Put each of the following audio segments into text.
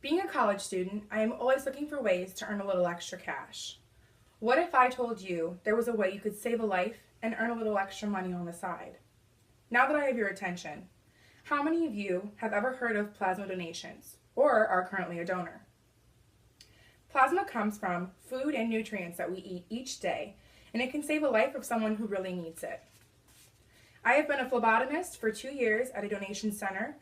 Being a college student, I am always looking for ways to earn a little extra cash. What if I told you there was a way you could save a life and earn a little extra money on the side? Now that I have your attention, how many of you have ever heard of plasma donations or are currently a donor? Plasma comes from food and nutrients that we eat each day, and it can save a life of someone who really needs it. I have been a phlebotomist for 2 years at a donation center,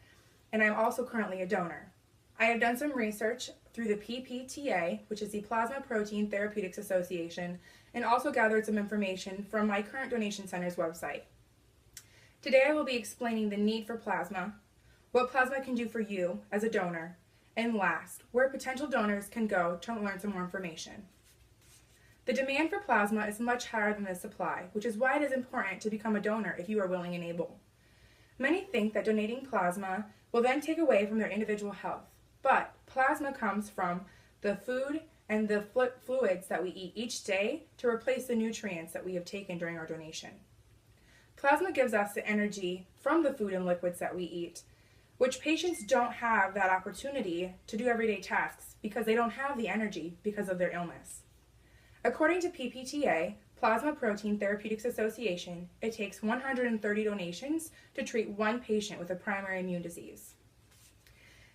and I'm also currently a donor. I have done some research through the PPTA, which is the Plasma Protein Therapeutics Association, and also gathered some information from my current donation center's website. Today I will be explaining the need for plasma, what plasma can do for you as a donor, and last, where potential donors can go to learn some more information. The demand for plasma is much higher than the supply, which is why it is important to become a donor if you are willing and able. Many think that donating plasma will then take away from their individual health, but plasma comes from the food and the fluids that we eat each day to replace the nutrients that we have taken during our donation. Plasma gives us the energy from the food and liquids that we eat, which patients don't have that opportunity to do everyday tasks because they don't have the energy because of their illness. According to PPTA, Plasma Protein Therapeutics Association, it takes 130 donations to treat one patient with a primary immune disease.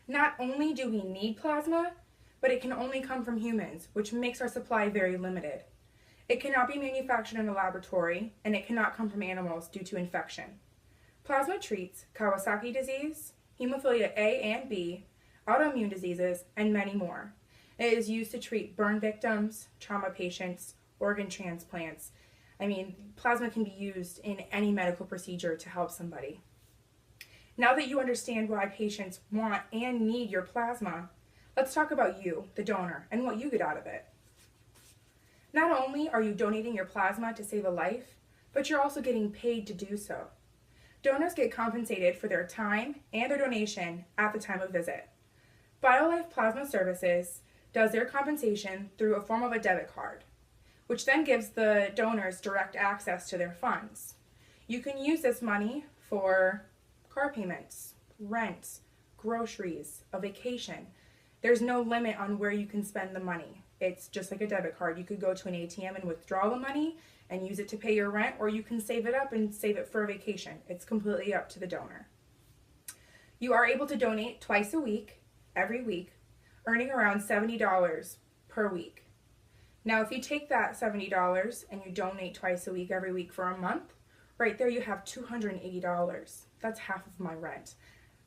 Not only do we need plasma, but it can only come from humans, which makes our supply very limited. It cannot be manufactured in a laboratory, and it cannot come from animals due to infection. Plasma treats Kawasaki disease, hemophilia A and B, autoimmune diseases, and many more. It is used to treat burn victims, trauma patients, organ transplants. Plasma can be used in any medical procedure to help somebody. Now that you understand why patients want and need your plasma, let's talk about you, the donor, and what you get out of it. Not only are you donating your plasma to save a life, but you're also getting paid to do so. Donors get compensated for their time and their donation at the time of visit. BioLife Plasma Services does their compensation through a form of a debit card, which then gives the donors direct access to their funds. You can use this money for car payments, rent, groceries, a vacation. There's no limit on where you can spend the money. It's just like a debit card. You could go to an ATM and withdraw the money and use it to pay your rent, or you can save it up and save it for a vacation. It's completely up to the donor. You are able to donate twice a week, every week, earning around $70 per week. Now, if you take that $70 and you donate twice a week, every week for a month, right there you have $280. That's half of my rent.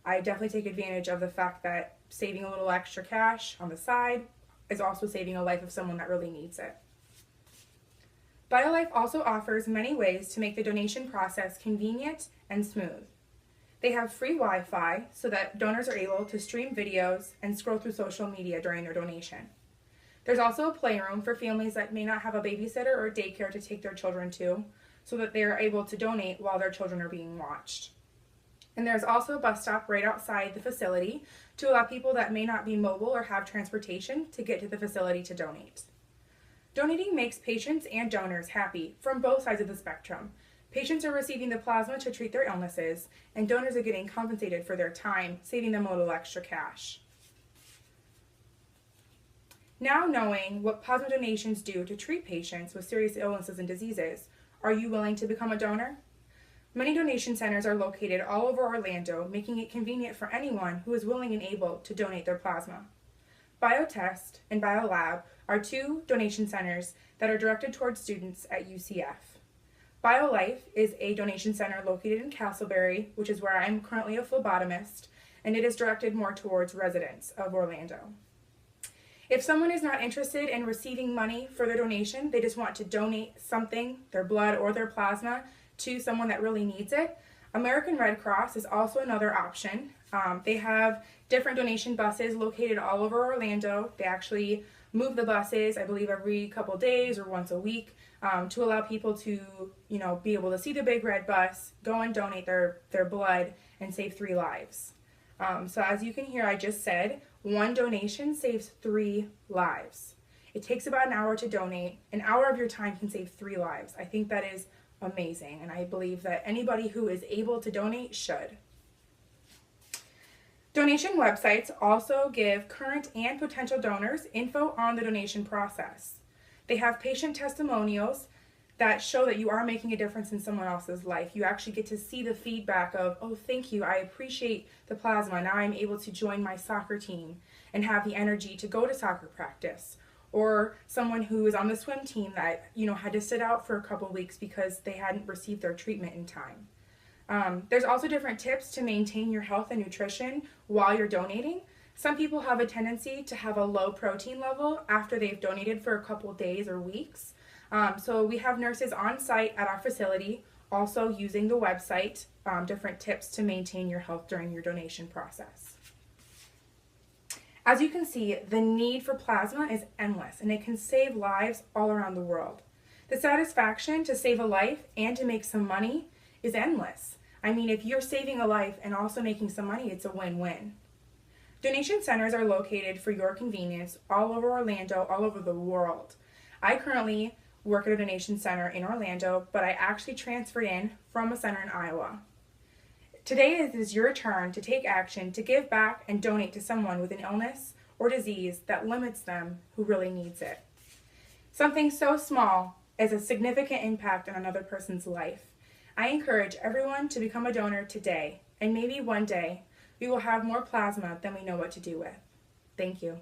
I definitely take advantage of the fact that saving a little extra cash on the side is also saving a life of someone that really needs it. BioLife also offers many ways to make the donation process convenient and smooth. They have free Wi-Fi so that donors are able to stream videos and scroll through social media during their donation. There's also a playroom for families that may not have a babysitter or daycare to take their children to, so that they are able to donate while their children are being watched. And there's also a bus stop right outside the facility to allow people that may not be mobile or have transportation to get to the facility to donate. Donating makes patients and donors happy from both sides of the spectrum. Patients are receiving the plasma to treat their illnesses, and donors are getting compensated for their time, saving them a little extra cash. Now knowing what plasma donations do to treat patients with serious illnesses and diseases, are you willing to become a donor? Many donation centers are located all over Orlando, making it convenient for anyone who is willing and able to donate their plasma. BioTest and BioLab are two donation centers that are directed towards students at UCF. BioLife is a donation center located in Castleberry, which is where I'm currently a phlebotomist, and it is directed more towards residents of Orlando. If someone is not interested in receiving money for their donation, they just want to donate something, their blood or their plasma, to someone that really needs it, American Red Cross is also another option. They have different donation buses located all over Orlando. They actually move the buses, I believe, every couple days or once a week to allow people to, be able to see the big red bus, go and donate their blood, and save 3 lives. So as you can hear, I just said, one donation saves 3 lives. It takes about an hour to donate. An hour of your time can save 3 lives. I think that is amazing, and I believe that anybody who is able to donate should. Donation websites also give current and potential donors info on the donation process. They have patient testimonials that show that you are making a difference in someone else's life. You actually get to see the feedback of, oh, thank you, I appreciate the plasma. Now I'm able to join my soccer team and have the energy to go to soccer practice. Or someone who is on the swim team that, had to sit out for a couple weeks because they hadn't received their treatment in time. There's also different tips to maintain your health and nutrition while you're donating. Some people have a tendency to have a low protein level after they've donated for a couple days or weeks. So we have nurses on site at our facility also using the website, different tips to maintain your health during your donation process. As you can see, the need for plasma is endless and it can save lives all around the world. The satisfaction to save a life and to make some money is endless. I mean, if you're saving a life and also making some money, it's a win-win. Donation centers are located for your convenience all over Orlando, all over the world. I currently work at a donation center in Orlando, but I actually transferred in from a center in Iowa. Today it is your turn to take action, to give back and donate to someone with an illness or disease that limits them who really needs it. Something so small as a significant impact on another person's life. I encourage everyone to become a donor today, and maybe one day we will have more plasma than we know what to do with. Thank you.